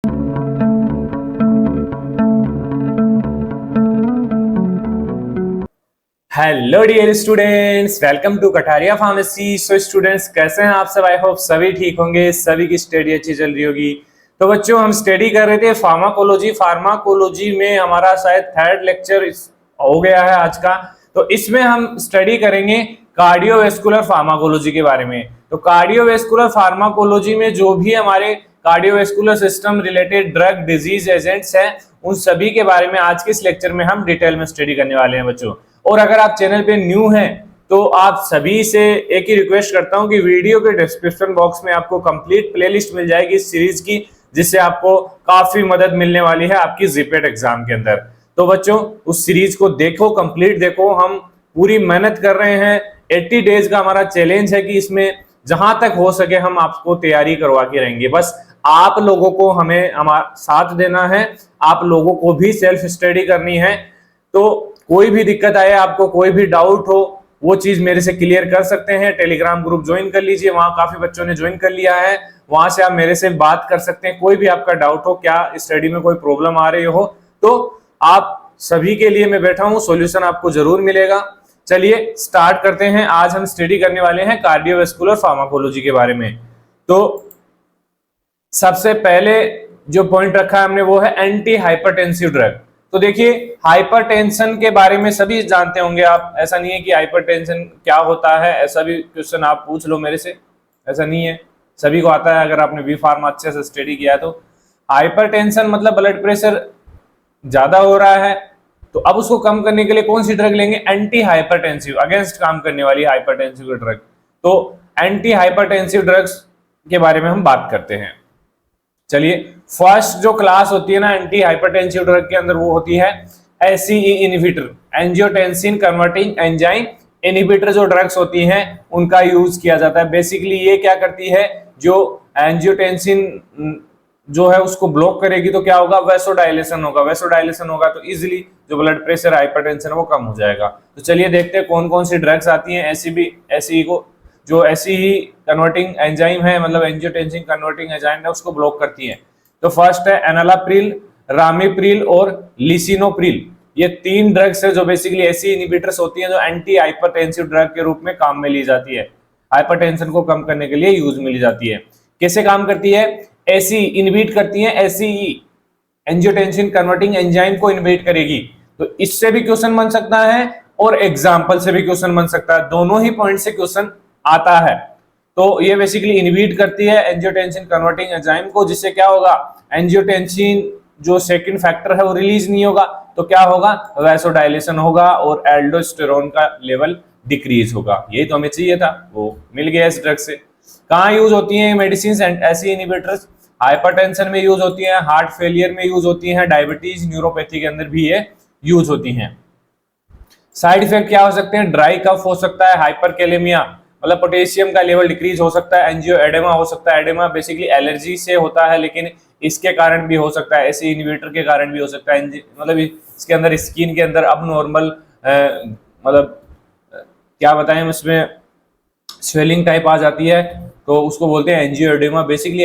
Hello dear students, welcome to Kataria pharmacy. So students, कैसे हैं आप सब? आई होप सभी ठीक होंगे, सभी की स्टडी अच्छी चल रही होगी। तो बच्चों, हम स्टडी कर रहे थे फार्माकोलॉजी। फार्माकोलॉजी में हमारा शायद थर्ड लेक्चर हो गया है आज का। तो इसमें हम स्टडी करेंगे कार्डियोवेस्कुलर फार्माकोलॉजी के बारे में। तो कार्डियोवेस्कुलर फार्माकोलॉजी में जो भी हमारे cardiovascular system related drug disease agents हैं, उन सभी के बारे में आज के इस लेक्चर में हम डिटेल में स्टडी करने वाले हैं बच्चों। और अगर आप चैनल पे न्यू हैं तो आप सभी से एक ही रिक्वेस्ट करता हूं कि वीडियो के डिस्क्रिप्शन बॉक्स में आपको कंप्लीट प्लेलिस्ट मिल जाएगी इस सीरीज की, जिससे आपको काफी मदद मिलने वाली है आपकी जीपेट एग्जाम के अंदर। तो बच्चों, उस सीरीज को देखो, कंप्लीट देखो। हम पूरी मेहनत कर रहे हैं। 80 डेज का हमारा चैलेंज है कि इसमें जहां तक हो सके हम आपको तैयारी करवा के रहेंगे। बस आप लोगों को हमें हमारा साथ देना है, आप लोगों को भी सेल्फ स्टडी करनी है। तो कोई भी दिक्कत आए, आपको कोई भी डाउट हो, वो चीज मेरे से क्लियर कर सकते हैं। टेलीग्राम ग्रुप ज्वाइन कर लीजिए, वहां काफी बच्चों ने ज्वाइन कर लिया है। वहां से आप मेरे से बात कर सकते हैं। कोई भी आपका डाउट हो, क्या स्टडी में कोई प्रॉब्लम आ रही हो, तो आप सभी के लिए मैं बैठा हूं, सॉल्यूशन आपको जरूर मिलेगा। चलिए स्टार्ट करते हैं। आज हम स्टडी करने वाले हैं कार्डियोवेस्कुलर फार्माकोलॉजी के बारे में। तो सबसे पहले जो पॉइंट रखा है हमने वो है एंटी हाइपरटेंसिव ड्रग। तो देखिए, हाइपरटेंशन के बारे में सभी जानते होंगे आप। ऐसा नहीं है कि हाइपरटेंशन क्या होता है, ऐसा भी क्वेश्चन आप पूछ लो मेरे से, ऐसा नहीं है, सभी को आता है अगर आपने बी फार्मा अच्छे से स्टडी किया है तो। हाइपरटेंशन मतलब ब्लड प्रेशर ज्यादा हो रहा है, तो अब उसको कम करने के लिए कौन सी ड्रग लेंगे? एंटी हाइपरटेंसिव, अगेंस्ट काम करने वाली हाइपरटेंसिव ड्रग। तो एंटी हाइपरटेंसिव ड्रग्स के बारे में हम बात करते हैं। चलिए, फर्स्ट जो क्लास होती है ना एंटी हाइपरटेंसिव ड्रग के अंदर, वो होती है ACE inhibitor, angiotensin converting enzyme inhibitor. जो ड्रग्स होती हैं उनका यूज किया जाता है। बेसिकली ये क्या करती है, जो एंजियोटेंसिन जो है उसको ब्लॉक करेगी तो क्या होगा? वैसोडाइलेशन होगा। वैसोडाइलेशन होगा तो इजिली जो ब्लड प्रेशर हाइपरटेंशन है वो कम हो जाएगा। तो चलिए देखते हैं कौन कौन सी ड्रग्स आती हैं एसीई को, जो ऐसी ही कन्वर्टिंग एंजाइम है, मतलब एंजियोटेंसिन कन्वर्टिंग एंजाइम है, उसको ब्लॉक करती है। तो फर्स्ट है एनालाप्रिल, रामिप्रिल और लिसिनोप्रिल। ये तीन ड्रग्स है जो बेसिकली ऐसी इनहिबिटर्स होती हैं जो एंटी हाइपरटेंसिव ड्रग के रूप में काम में ली जाती है। हाइपरटेंशन को कम करने के लिए यूज में ली जाती है। कैसे काम करती है? ऐसी इनहिबिट करती है, एसीई एंजियोटेंसिन कन्वर्टिंग एंजाइम को इनहिबिट करेगी। तो इससे भी क्वेश्चन बन सकता है और एग्जाम्पल से भी क्वेश्चन बन सकता है, दोनों ही पॉइंट से क्वेश्चन आता है। तो ये बेसिकली इनहिबिट करती है एंजियोटेंसिन कन्वर्टिंग एंजाइम को, जिससे क्या होगा? एंजियोटेंसिन जो सेकंड फैक्टर है वो रिलीज नहीं होगा, तो क्या होगा? वैसोडाइलेशन होगा और एल्डोस्टेरोन का लेवल डिक्रीज होगा। यही तो हमें चाहिए था, वो मिल गया इस ड्रग से। कहाँ यूज होती है मेडिसिन एंड ऐसी इनहिबिटर्स? हाइपरटेंशन में यूज होती है, हार्ट फेलियर में यूज होती है, डायबिटीज न्यूरोपैथी के अंदर भी ये यूज होती है। साइड इफेक्ट क्या हो सकते हैं? ड्राई कफ हो सकता है, हाइपरकैलेमिया मतलब पोटेशियम का लेवल डिक्रीज हो सकता है, एंजियो एडेमा हो सकता है। एडेमा बेसिकली एलर्जी से होता है, लेकिन इसके कारण भी हो सकता है, ऐसे इनहिबिटर के कारण भी हो सकता है। मतलब इसके अंदर स्किन के अंदर अब नॉर्मल मतलब क्या बताएं, उसमें स्वेलिंग टाइप आ जाती है, तो उसको बोलते हैं एंजियो एडेमा। बेसिकली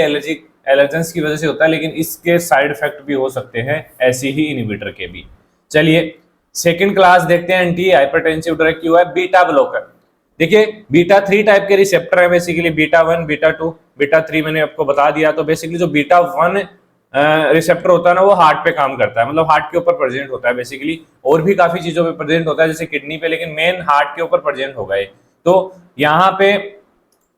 एलर्जेंस की वजह से होता है, लेकिन इसके साइड इफेक्ट भी हो सकते हैं ऐसे ही इनहिबिटर के भी। चलिए सेकंड क्लास देखते हैं एंटी हाइपरटेंसिव ड्रग की, हुआ है बीटा ब्लॉकर। देखिए, बीटा 3 टाइप के रिसेप्टर है बेसिकली, बीटा 1, बीटा 2, बीटा 3 मैंने आपको बता दिया। तो बेसिकली जो बीटा 1 रिसेप्टर होता है ना, वो हार्ट पे काम करता है, मतलब हार्ट के ऊपर प्रेजेंट होता है बेसिकली। और भी काफी चीजों पे प्रेजेंट होता है, जैसे किडनी पे, लेकिन मेन हार्ट के ऊपर प्रेजेंट होगा ये। तो यहाँ पे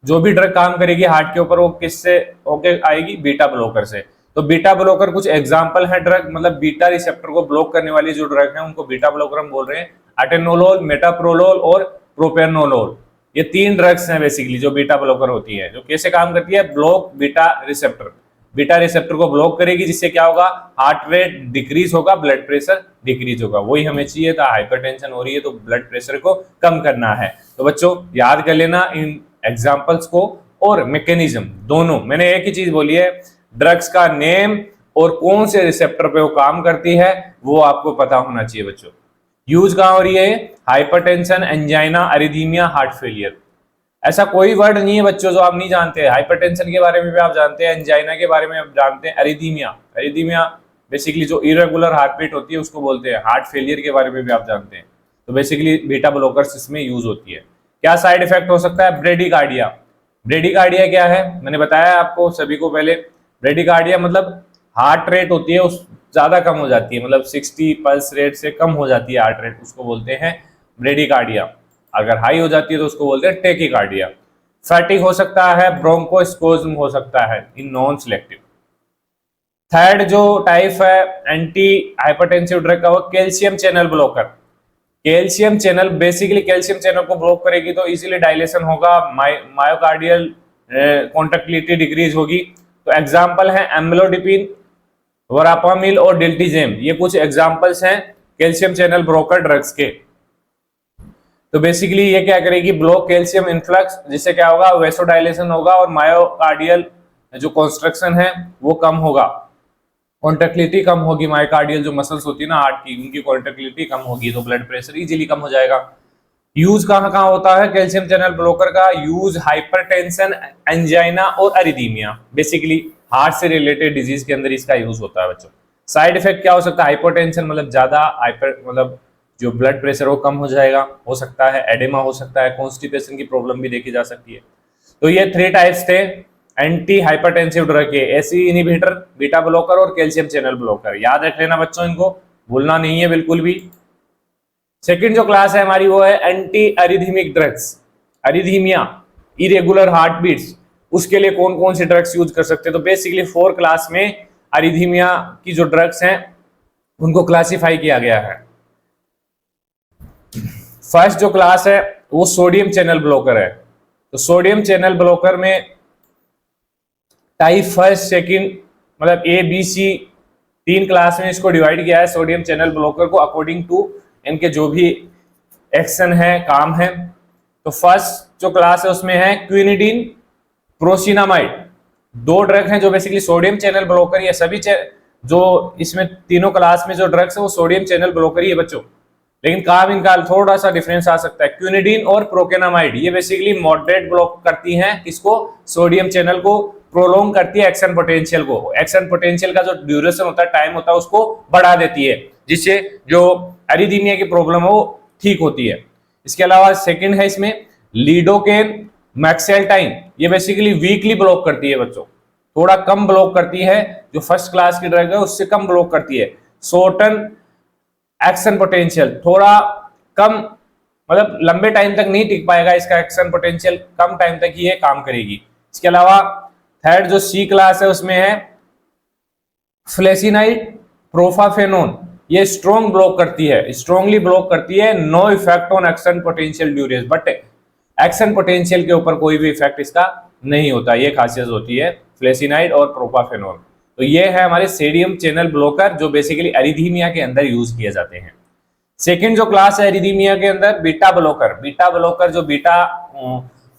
जो भी ड्रग काम करेगी हार्ट के ऊपर, वो किससे होके आएगी? बीटा ब्लॉकर से। तो बीटा ब्लॉकर कुछ एग्जांपल है ड्रग, मतलब बीटा रिसेप्टर को ब्लॉक करने वाली जो ड्रग है उनको बीटा ब्लॉकर हम बोल रहे हैं। अटेनोलोल, मेटाप्रोलोल और प्रोपेनोलोल, ये तीन ड्रग्स हैं बेसिकली जो बीटा ब्लॉकर होती है। जो कैसे काम करती है? Block beta receptor, beta receptor को ब्लॉक करेगी, जिससे क्या होगा? हार्ट रेट डिक्रीज होगा, ब्लड प्रेशर डिक्रीज होगा। वही हमें चाहिए था, हाइपरटेंशन हो रही है तो ब्लड प्रेशर को कम करना है। तो बच्चों याद कर लेना इन एग्जाम्पल्स को और मैकेनिज्म दोनों। मैंने एक ही चीज बोली है, ड्रग्स का नेम और कौन से रिसेप्टर पे वो काम करती है वो आपको पता होना चाहिए बच्चों। यूज कहां हो रही है? Hypertension, angina, arrhythmia, heart failure. ऐसा कोई वर्ड नहीं है बच्चों जो आप नहीं जानते। हाइपरटेंशन के बारे में भी आप जानते हैं, एंजाइना के बारे में आप जानते हैं, एरिथीमिया, एरिथीमिया बेसिकली जो इरेगुलर हार्ट बीट होती है उसको बोलते हैं। हार्ट फेलियर के बारे में भी आप जानते हैं। तो बेसिकली बीटा ब्लॉकर्स इसमें यूज होती है। क्या साइड इफेक्ट हो सकता है? ब्रेडिकार्डिया। ब्रेडिकार्डिया क्या है? मैंने बताया आपको सभी को पहले। ब्रेडिकार्डिया मतलब हार्ट रेट होती है उस ज्यादा कम हो जाती है, मतलब 60 पल्स रेट से कम हो जाती है हार्ट रेट, उसको बोलते हैं ब्रेडिकार्डिया। अगर हाई हो जाती है तो उसको बोलते हैं टेकिकार्डिया। फैटिक हो सकता है, ब्रोंकोस्पोज्म हो सकता है इन नॉन सिलेक्टिव। थर्ड जो टाइप है एंटी हाइपरटेंसिव ड्रग का, वो calcium channel blocker. Calcium channel basically calcium channel को ब्लॉक करेगी तो इजीली डायलेशन होगा, मायोकार्डियल कॉन्ट्रैक्टिलिटी डिक्रीज होगी। तो एग्जांपल है एम्लोडिपिन, वरापामिल और डिल्टीजेम, ये कुछ एग्जांपल्स हैं कैल्शियम चैनल ब्लॉकर ड्रग्स के। तो बेसिकली ये क्या करेगी? ब्लॉक कैल्शियम इनफ्लक्स, जिससे क्या होगा? वेसोडाइलेशन होगा और मायोकार्डियल जो कंस्ट्रक्शन है वो कम होगा, कॉन्ट्रैक्टिलिटी कम होगी। मायोकार्डियल जो मसल्स होती है ना हार्ट की, उनकी कॉन्ट्रैक्टिलिटी कम होगी तो ब्लड प्रेशर इजीली कम हो जाएगा। यूज कहाँ कहाँ होता है कैल्शियम चैनल ब्लॉकर का? यूज हाइपरटेंशन, एंजाइना और एरिथीमिया, बेसिकली हार्ट से रिलेटेड डिजीज के अंदर इसका यूज होता है बच्चों। साइड इफेक्ट क्या हो सकता है? हाइपरटेंशन मतलब ज्यादा हाइपर, मतलब जो ब्लड प्रेशर वो कम हो जाएगा, हो सकता है एडेमा हो सकता है, कॉन्स्टिपेशन की प्रॉब्लम भी देखी जा सकती है। तो ये 3 टाइप्स थे एंटी हाइपरटेंसिव ड्रग के, एसी इनहिबिटर, बीटा ब्लॉकर और कैल्शियम चैनल ब्लॉकर। याद रख लेना बच्चों, इनको भूलना नहीं है बिल्कुल भी। सेकंड जो क्लास है हमारी वो है anti arrhythmic drugs. Arrhythmia, irregular heartbeats, उसके लिए कौन कौन से ड्रग्स यूज कर सकते हैं? तो बेसिकली 4 क्लास में अरिथीमिया की जो ड्रग्स हैं उनको क्लासिफाई किया गया है। फर्स्ट जो क्लास है वो सोडियम चैनल ब्लॉकर है। तो सोडियम चैनल ब्लॉकर में टाइप फर्स्ट सेकंड मतलब ए बी सी 3 क्लास में इसको डिवाइड किया है सोडियम चैनल ब्लॉकर को, अकॉर्डिंग टू इनके जो भी एक्शन है, काम है। तो फर्स्ट जो क्लास है उसमें है क्विनिडीन, प्रोसिनामाइड। 2 ड्रग हैं जो बेसिकली सोडियम चैनल ब्लॉकर, ये सभी जो इसमें तीनों क्लास में जो ड्रग्स है वो सोडियम चैनल ब्लॉकर ही है बच्चों, लेकिन काम इनका थोड़ा सा डिफरेंस आ सकता है। क्विनिडीन और प्रोकेनामाइड ये बेसिकली मॉडरेट ब्लॉक करती हैं इसको, सोडियम चैनल को, प्रोलोंग करती है एक्शन पोटेंशियल को। एक्शन पोटेंशियल का जो ड्यूरेशन होता है, टाइम होता है, उसको बढ़ा देती है, जिससे जो एरिथीमिया की प्रॉब्लम है वो ठीक होती है। इसके अलावा सेकंड है इसमें लीडोकेन, मैक्सेल्टाइन, ये बेसिकली वीकली ब्लॉक करती है बच्चों, थोड़ा कम ब्लॉक करती है, जो फर्स्ट क्लास की ड्रग है उससे कम ब्लॉक करती है। सोटन एक्शन पोटेंशियल थोड़ा कम, मतलब लंबे टाइम तक नहीं टिक पाएगा इसका एक्शन पोटेंशियल, कम टाइम तक ही ये काम करेगी। इसके अलावा थर्ड जो सी क्लास है उसमें है फ्लेसिनाइड, प्रोफाफेनोन, ये स्ट्रॉन्ग ब्लॉक करती है, स्ट्रॉन्गली ब्लॉक करती है। No effect on action potential duration, but action potential के ऊपर कोई भी इफेक्ट इसका नहीं होता, ये खासियत होती है फ्लेसिनाइड और प्रोपाफेनोन। तो ये है हमारे सोडियम चैनल ब्लॉकर जो बेसिकली एरिथीमिया के अंदर यूज किए जाते हैं। सेकंड जो क्लास है एरिथीमिया के अंदर बीटा ब्लॉकर। बीटा ब्लॉकर जो बीटा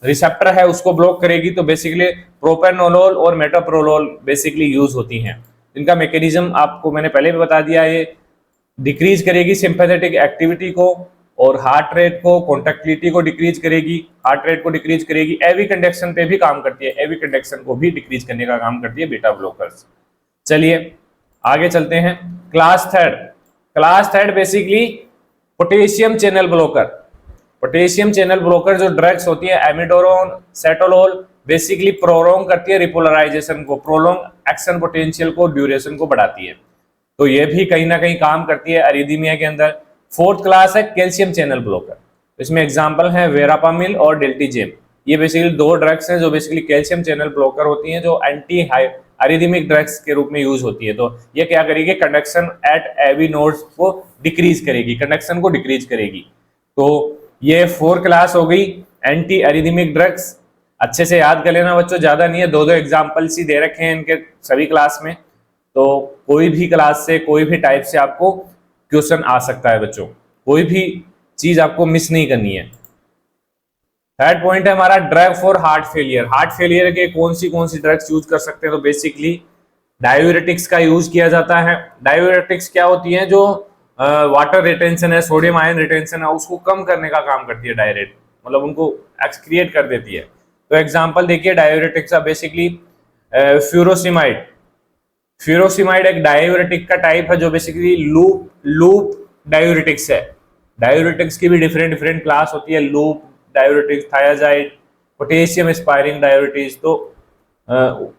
रिसेप्टर है उसको ब्लॉक करेगी, तो बेसिकली प्रोपेनोलोल और मेटोप्रोलोल बेसिकली यूज होती हैं। इनका मैकेनिज्म आपको मैंने पहले भी बता दिया, ये डिक्रीज करेगी सिंपैथेटिक एक्टिविटी को और हार्ट रेट को, कॉन्ट्रैक्टिलिटी को डिक्रीज करेगी, हार्ट रेट को डिक्रीज करेगी, एवी कंडक्शन पे भी काम करती है, एवी कंडक्शन को भी डिक्रीज करने का काम करती है बीटा ब्लॉकर्स। चलिए आगे चलते हैं। Class third basically potassium channel blocker. Potassium channel blocker जो ड्रग्स होती है एमिडोरोन, सेटोलोल, बेसिकली प्रोलोंग करती है रिपोलराइजेशन को, प्रोलोंग एक्शन पोटेंशियल को, ड्यूरेशन को बढ़ाती है, तो ये भी कहीं ना कहीं काम करती है एरिथीमिया के अंदर। फोर्थ क्लास है कैल्शियम चैनल ब्लॉकर, इसमें एग्जांपल है वेरापामिल और डेल्टीजेम। ये बेसिकली 2 ड्रग्स हैं जो बेसिकली कैल्शियम चैनल ब्लॉकर होती हैं, जो एंटी एरिथमिक ड्रग्स के रूप में यूज होती है। तो ये क्या करेगी? कंडक्शन एट एवी नोड्स को डिक्रीज करेगी, कंडक्शन को डिक्रीज करेगी। तो ये 4 क्लास हो गई एंटी एरिथमिक ड्रग्स। अच्छे से याद कर लेना बच्चों, ज्यादा नहीं है, 2 एग्जाम्पल्स ही दे रखे हैं इनके सभी क्लास में, तो कोई भी क्लास से कोई भी टाइप से आपको क्वेश्चन आ सकता है बच्चों, कोई भी चीज आपको मिस नहीं करनी है। थर्ड पॉइंट है हमारा drug for heart failure. Heart failure के कौन सी ड्रग्स यूज कर सकते हैं? तो बेसिकली डायूरेटिक्स का यूज किया जाता है। डायूरेटिक्स क्या होती है? जो वाटर रिटेंशन है, सोडियम आयन रिटेंशन है, उसको कम करने का काम करती है डायरेक्ट, मतलब उनको एक्सक्रिएट कर देती है। तो एग्जांपल देखिए डायूरेटिक्स का बेसिकली फ्यूरोसिमाइड। फ्यूरोसिमाइड एक डायूरेटिक का टाइप है जो बेसिकली लूप लूप डायूरेटिक्स है। डायूरेटिक्स की भी डिफरेंट डिफरेंट क्लास होती है, loop diuretics, thiazide, potassium aspiring diuretics. तो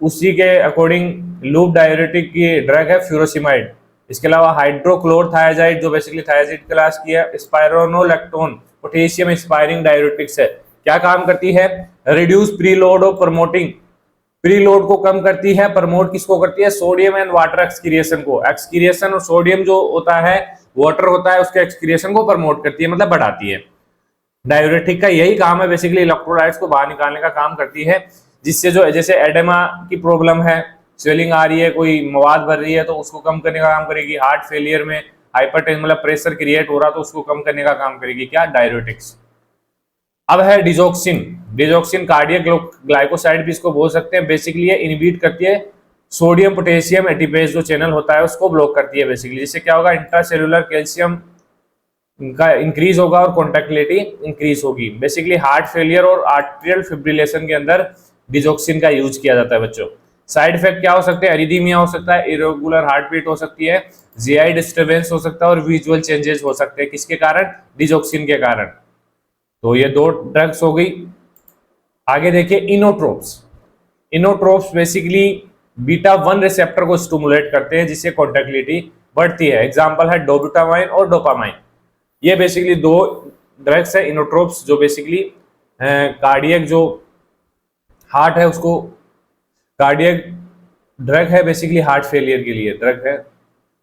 उसी के अकॉर्डिंग लूप डायूरेटिक की ड्रग है फ्यूरोसिमाइड। इसके अलावा हाइड्रोक्लोरथायाजाइड जो बेसिकली थायाजाइड क्लास की है। स्पायरोनोलैक्टोन पोटेशियम एस्पायरिंग डायूरेटिक्स है। क्या काम करती है? रिड्यूस प्रीलोड और प्रमोटिंग, प्रीलोड को कम करती है, प्रमोट किसको करती है? सोडियम एंड वाटर एक्सक्रिएशन को। एक्सक्रिएशन और सोडियम जो होता है, वाटर होता है, उसके एक्सक्रिएशन को प्रमोट करती है, मतलब बढ़ाती है। डायूरेटिक का यही काम है, बेसिकली इलेक्ट्रोलाइट्स को बाहर निकालने का काम करती है, जिससे जो जैसे एडेमा की प्रॉब्लम है, स्वेलिंग आ रही है, कोई मवाद भर रही है, तो उसको कम करने का काम करेगी। हार्ट फेलियर में हाइपरटेंशन मतलब प्रेशर क्रिएट हो रहा तो उसको कम करने का काम करेगी क्या? डायूरेटिक्स। अब है डिजोक्सिन। डिजोक्सिन कार्डियक ग्लाइकोसाइड भी इसको बोल सकते हैं। बेसिकली ये इनहिबिट करती है सोडियम पोटेशियम एटीपेज जो चैनल होता है उसको ब्लॉक करती है बेसिकली। जिससे क्या होगा? इंट्रासेलुलर कैल्शियम का इंक्रीज होगा और कॉन्ट्रैक्टिलिटी इंक्रीज होगी। बेसिकली हार्ट फेलियर और आर्टेरियल फिब्रिलेशन के अंदर डिजोक्सिन का यूज किया जाता है बच्चों। साइड इफेक्ट क्या हो सकते हैं? एरिदीमिया हो सकता है, इरेगुलर हार्ट बीट हो सकती है, जीआई डिस्टर्बेंस हो सकता है और विजुअल चेंजेस हो सकते हैं। किसके कारण? डिजोक्सिन के कारण। तो ये दो ड्रग्स हो गई। आगे देखिए इनोट्रोप्स। इनोट्रोप्स बेसिकली बीटा 1 रिसेप्टर को स्टिमुलेट करते हैं जिससे कॉन्ट्रैक्टिलिटी बढ़ती है। एग्जांपल है डोबुटामाइन और डोपामाइन। ये बेसिकली दो ड्रग्स है इनोट्रोप्स जो बेसिकली कार्डियक जो हार्ट है उसको, कार्डियक ड्रग है बेसिकली हार्ट फेलियर के लिए ड्रग है।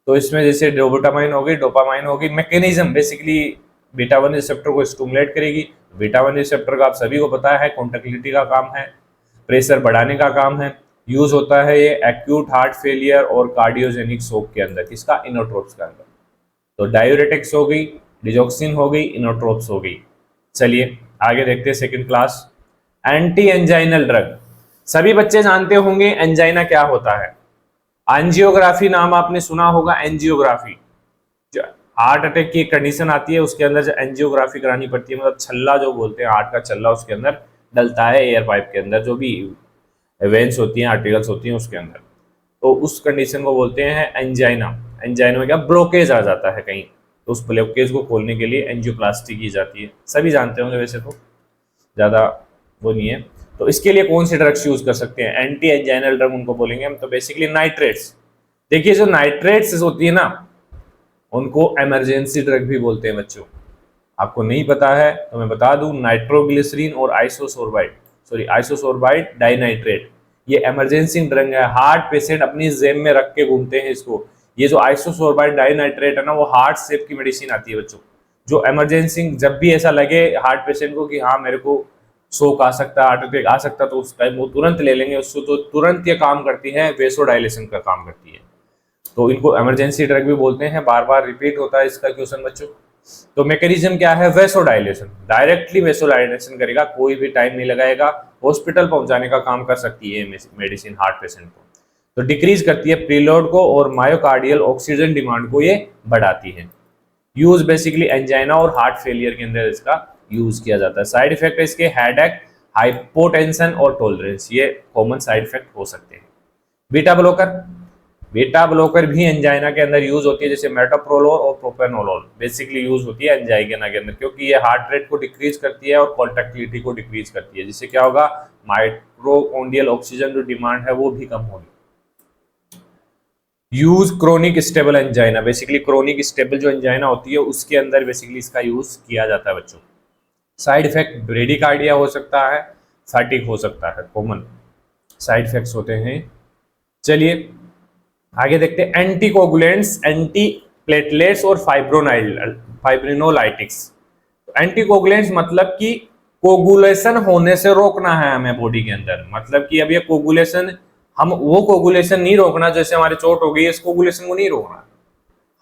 तो इसमें जैसे डोबुटामाइन हो गई, डोपामाइन हो गई। मैकेनिज्म बेसिकली बीटा 1 रिसेप्टर को स्टिमुलेट करेगी। बीटा 1 रिसेप्टर का आप सभी को पता है कॉन्ट्रैक्टिलिटी का काम है, प्रेशर बढ़ाने का काम है। यूज होता है ये एक्यूट हार्ट फेलियर और कार्डियोजेनिक शॉक के अंदर। किसका? इनोट्रोप्स का अंदर। तो डायूरेटिक्स हो गई, डिजोक्सिन हो गई, इनोट्रोप्स हो गई। चलिए आगे देखते हैं second class, anti anginal drug. सभी बच्चे जानते होंगे एंजाइना क्या होता है। एंजियोग्राफी नाम आपने सुना होगा। एंजियोग्राफी, हार्ट अटैक की एक कंडीशन आती है उसके अंदर जो एंजियोग्राफी करानी पड़ती है, मतलब छल्ला जो बोलते हैं, हार्ट का छल्ला उसके अंदर डलता है एयर पाइप के अंदर, जो भी वेन्स होती हैं, आर्टिकल्स होती हैं उसके अंदर। तो उस कंडीशन को बोलते हैं एंजाइना। एंजाइना में क्या? ब्लॉकेज आ जाता है कहीं, तो उस ब्लॉकेज को खोलने के लिए एंजियोप्लास्टी की जाती है। सभी जानते होंगे, वैसे तो ज़्यादा वो नहीं है। तो इसके लिए कौन सी ड्रग्स यूज कर सकते हैं? एंटी एंजाइनल ड्रग उनको बोलेंगे हम। तो बेसिकली नाइट्रेट्स। देखिए जो नाइट्रेट्स होती है ना, उनको इमरजेंसी ड्रग भी बोलते हैं बच्चों। आपको नहीं पता है तो मैं बता दूं, नाइट्रोग्लिसरीन और आइसोसोर्बाइड डाइनाइट्रेट, ये इमरजेंसी ड्रग है। हार्ट पेशेंट अपनी जेब में रख के घूमते हैं इसको। ये जो आइसोसोर्बाइड डाइनाइट्रेट है ना, वो हार्ट शेप की मेडिसिन आती है बच्चों, जो इमरजेंसी जब भी ऐसा लगे हार्ट पेशेंट को कि हाँ मेरे को शोक आ सकता है, हार्ट अटैक आ सकता है, तो उस टाइम वो तुरंत ले लेंगे उसको। तो तुरंत ये काम करती है, वेसोडाइलेशन का काम करती है। तो इनको इमरजेंसी ड्रग भी बोलते हैं। बार बार रिपीट होता है इसका क्वेश्चन बच्चों। तो मैकेनिज्म क्या है? वेसोडाइलेशन, डायरेक्टली वेसोडाइलेशन करेगा, कोई भी टाइम नहीं लगाएगा, हॉस्पिटल पहुंचाने का काम कर सकती है मेडिसिन हार्ट पेशेंट को। तो डिक्रीज करती है प्रीलोड को और मायोकार्डियल ऑक्सीजन डिमांड को ये बढ़ाती है। यूज बेसिकली एंजाइना और हार्ट फेलियर के अंदर इसका यूज किया जाता है। साइड इफेक्ट है इसके हेडेक, हाइपोटेंशन और टॉलरेंस, ये कॉमन साइड इफेक्ट हो सकते हैं। बीटा ब्लॉकर, बीटा ब्लॉकर भी एंजाइना के अंदर यूज होती है, जैसे मेटोप्रोलोल और प्रोपेनोलोल बेसिकली यूज होती है एंजाइना के अंदर, क्योंकि ये हार्ट रेट को डिक्रीज करती है और कॉन्ट्रैक्टिलिटी को डिक्रीज करती है, जिससे क्या होगा? माइटोकॉन्ड्रियल ऑक्सीजन जो डिमांड है वो भी कम होगी। Use chronic stable angina, basically chronic stable जो एंजाइना होती है उसके अंदर बेसिकली इसका यूज किया जाता है बच्चों। साइड इफेक्ट ब्रेडिकार्डिया हो सकता है, फैटिक हो सकता है, कॉमन साइड इफेक्ट्स होते हैं। चलिए आगे देखते हैं एंटीकोगुलेंट्स, एंटी प्लेटलेट्स और फाइब्रिनोलाइटिक्स। एंटीकोगुलेंट्स मतलब कि कोगुलेशन होने से रोकना है हमें बॉडी के अंदर। मतलब कि अब ये कोगुलेशन, हम वो कोगुलेशन नहीं रोकना, जैसे हमारी चोट हो गई, इस कोगुलेशन को नहीं रोकना।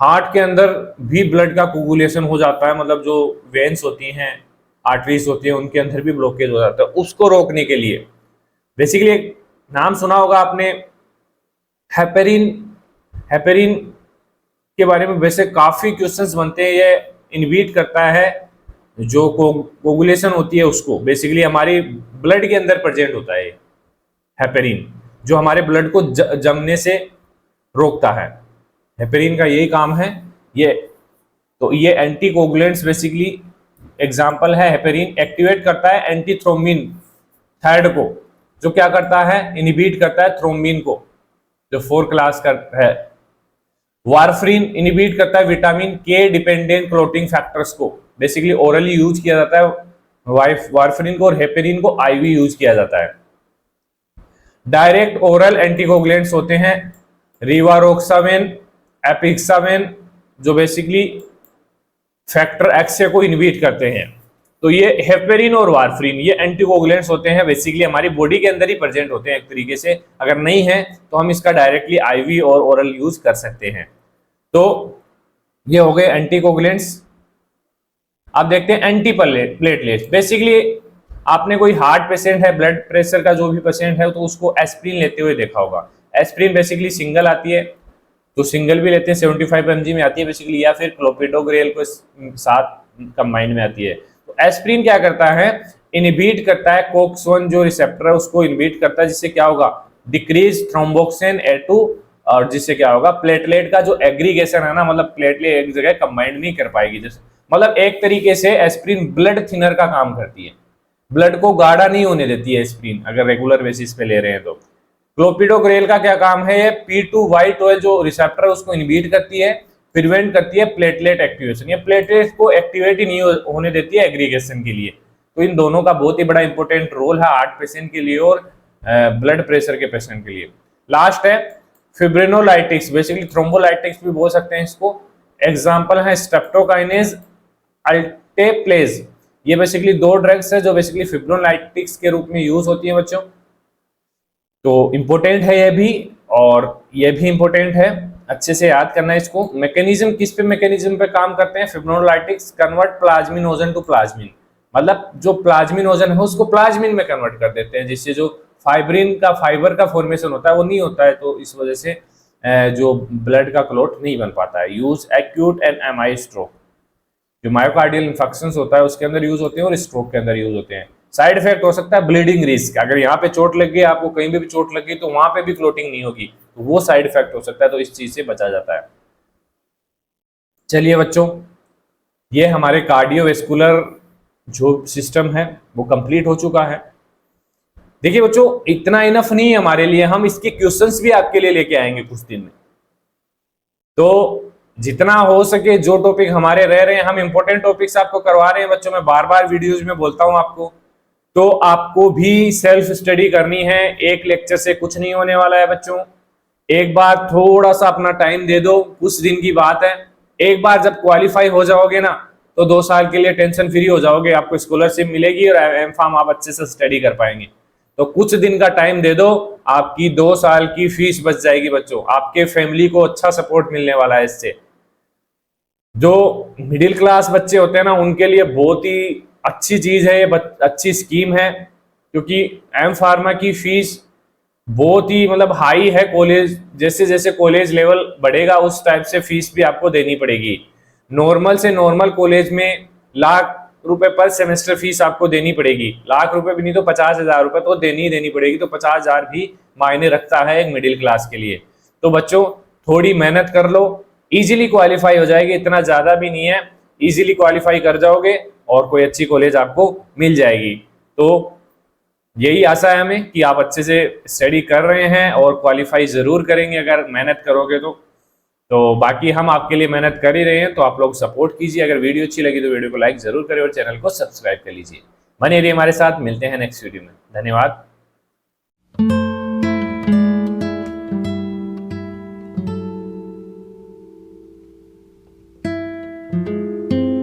हार्ट के अंदर भी ब्लड का कोगुलेशन हो जाता है, मतलब जो वेन्स होती हैं, आर्टरीज होती है, उनके अंदर भी ब्लॉकेज हो जाता है। उसको रोकने के लिए बेसिकली एक नाम सुना होगा आपने, हेपेरिन। हेपेरिन के बारे में वैसे काफी क्वेश्चंस बनते हैं। ये इनहिबिट करता है जो कोगुलेशन होती है उसको, बेसिकली हमारी ब्लड के अंदर प्रेजेंट होता है हेपेरिन, जो हमारे ब्लड को जमने से रोकता है। हेपेरिन का यही काम है ये। तो ये एंटीकोगुलेंट्स बेसिकली एग्जांपल है। हेपेरिन एक्टिवेट करता है एंटीथ्रोम्बिन थर्ड को, जो क्या करता है, इनिबिट करता है थ्रोम्बिन को, जो 4 क्लास का है। वारफरीन इनिबिट करता है विटामिन के डिपेंडेंट क्लोटिंग फैक्टर्स को, बेसिकली ओरली यूज किया जाता है वारफरीन को, और हेपेरिन को आईवी यूज किया जाता है। डायरेक्ट ओरल एंटीकोगुलेंट्स होते हैं रिवारोक्सावेन, एपिक्सावेन, जो बेसिकली फैक्टर एक्स को इनहिबिट करते हैं। तो ये हेपेरिन और वारफरीन ये एंटीकोगुलेंट्स होते हैं, बेसिकली हमारी बॉडी के अंदर ही प्रेजेंट होते हैं एक तरीके से। अगर नहीं है तो हम इसका डायरेक्टली आईवी और ओरल यूज कर सकते हैं। तो ये हो गए एंटीकोगुलेंट्स। अब देखते हैं एंटी प्लेटलेट्स। बेसिकली आपने कोई हार्ट पेशेंट है, ब्लड प्रेशर का जो भी पेशेंट है, तो उसको एस्प्रिन लेते हुए देखा होगा। एस्प्रिन बेसिकली सिंगल आती है, तो सिंगल भी लेते हैं, 75 mg में आती है बेसिकली, या फिर क्लोपिडोग्रेल को साथ कंबाइंड में आती है। तो एस्प्रिन क्या करता है, इनहिबिट करता है कोक्स-1 जो रिसेप्टर है उसको इनहिबिट करता है, जिससे क्या होगा, डिक्रीज थ्रोम्बोक्सिन A2, और जिससे क्या होगा, प्लेटलेट का जो एग्रीगेशन है ना, मतलब प्लेटलेट एक जगह कंबाइंड नहीं कर पाएगी। जैसे मतलब एक तरीके से एस्प्रिन ब्लड थिनर का काम करती है, ब्लड को गाढ़ा नहीं होने देती है एस्प्रिन, अगर रेगुलर बेसिस पे ले रहे हैं तो। क्लोपिडोग्रेल का क्या काम है, P2Y12 जो रिसेप्टर है उसको इनहिबिट करती है, प्रिवेंट करती है प्लेटलेट एक्टिवेशन, ये प्लेटलेट को एक्टिवेट ही नहीं होने देती है एग्रीगेशन के लिए। तो इन दोनों का बहुत ही बड़ा इंपॉर्टेंट रोल है हार्ट पेशेंट के लिए और ब्लड प्रेशर के पेशेंट के लिए। लास्ट है फिब्रिनोलाइटिक्स, बेसिकली थ्रोम्बोलाइटिक्स भी बोल सकते हैं इसको। एग्जाम्पल है स्ट्रेप्टोकाइनेज, अल्टेप्लेज, ये बेसिकली 2 ड्रग्स है जो बेसिकली फिब्रिनोलाइटिक्स के रूप में यूज होती है बच्चों। तो इंपॉर्टेंट है ये भी, और ये भी इंपॉर्टेंट है, अच्छे से याद करना है इसको। मैकेनिज्म किस पे मैकेनिज्म पे काम करते हैं, फिब्रिनोलाइटिक्स कन्वर्ट प्लाज्मिनोजन टू प्लाज्मिन, मतलब जो प्लाज्मिनोजन है उसको प्लाज्मिन में कन्वर्ट कर देते हैं, जिससे जो फाइब्रिन का फाइबर का फॉर्मेशन होता है वो नहीं होता है, तो इस वजह से जो ब्लड का क्लॉट नहीं बन पाता है। Use acute and MI stroke, जो मायोकार्डियल इंफेक्शंस होता है उसके अंदर यूज होते हैं और स्ट्रोक के अंदर यूज होते हैं। साइड इफेक्ट हो सकता है ब्लीडिंग रिस्क, अगर यहाँ पे चोट लग गई, आपको कहीं भी चोट लग गई तो वहां पे भी क्लोटिंग नहीं होगी, तो वो साइड इफेक्ट हो सकता है, तो इस चीज से बचा जाता है। चलिए बच्चों, ये हमारे कार्डियोवेस्कुलर जो सिस्टम है वो कंप्लीट हो चुका है। देखिए बच्चों, इतना इनफ नहीं है हमारे लिए, हम इसके क्वेश्चंस भी आपके लिए लेके आएंगे कुछ दिन में। तो जितना हो सके जो टॉपिक हमारे रह रहे हैं, हम इंपॉर्टेंट टॉपिक्स आपको करवा रहे हैं बच्चों। मैं बार बार वीडियोज में बोलता हूं आपको, तो आपको भी सेल्फ स्टडी करनी है, एक लेक्चर से कुछ नहीं होने वाला है बच्चों। एक बार थोड़ा सा अपना टाइम दे दो, कुछ दिन की बात है। एक बार जब क्वालिफाई हो जाओगे ना, तो 2 साल के लिए टेंशन फ्री हो जाओगे, आपको स्कॉलरशिप मिलेगी और एम.फार्म आप अच्छे से स्टडी कर पाएंगे। तो कुछ दिन का टाइम दे दो, आपकी 2 साल की फीस बच जाएगी बच्चों, आपके फैमिली को अच्छा सपोर्ट मिलने वाला है इससे। जो मिडिल क्लास बच्चे होते हैं ना, उनके लिए बहुत ही अच्छी चीज है ये, अच्छी स्कीम है, क्योंकि एम फार्मा की फीस बहुत ही मतलब हाई है। कॉलेज जैसे जैसे कॉलेज लेवल बढ़ेगा उस टाइप से फीस भी आपको देनी पड़ेगी। नॉर्मल से नॉर्मल कॉलेज में लाख रुपए पर सेमेस्टर फीस आपको देनी पड़ेगी, लाख रुपए भी नहीं तो 50,000 रुपए तो देनी ही देनी पड़ेगी। तो 50,000 भी मायने रखता है एक मिडिल क्लास के लिए। तो बच्चों थोड़ी मेहनत कर लो, इजीली क्वालिफाई हो जाएगी, इतना ज्यादा भी नहीं है, इजीली क्वालिफाई कर जाओगे और कोई अच्छी कॉलेज आपको मिल जाएगी। तो यही आशा है हमें कि आप अच्छे से स्टडी कर रहे हैं और क्वालिफाई जरूर करेंगे अगर मेहनत करोगे तो बाकी हम आपके लिए मेहनत कर ही रहे हैं, तो आप लोग सपोर्ट कीजिए। अगर वीडियो अच्छी लगी तो वीडियो को लाइक जरूर करें और चैनल को सब्सक्राइब कर लीजिए। बने रहिए हमारे साथ, मिलते हैं नेक्स्ट वीडियो में। धन्यवाद।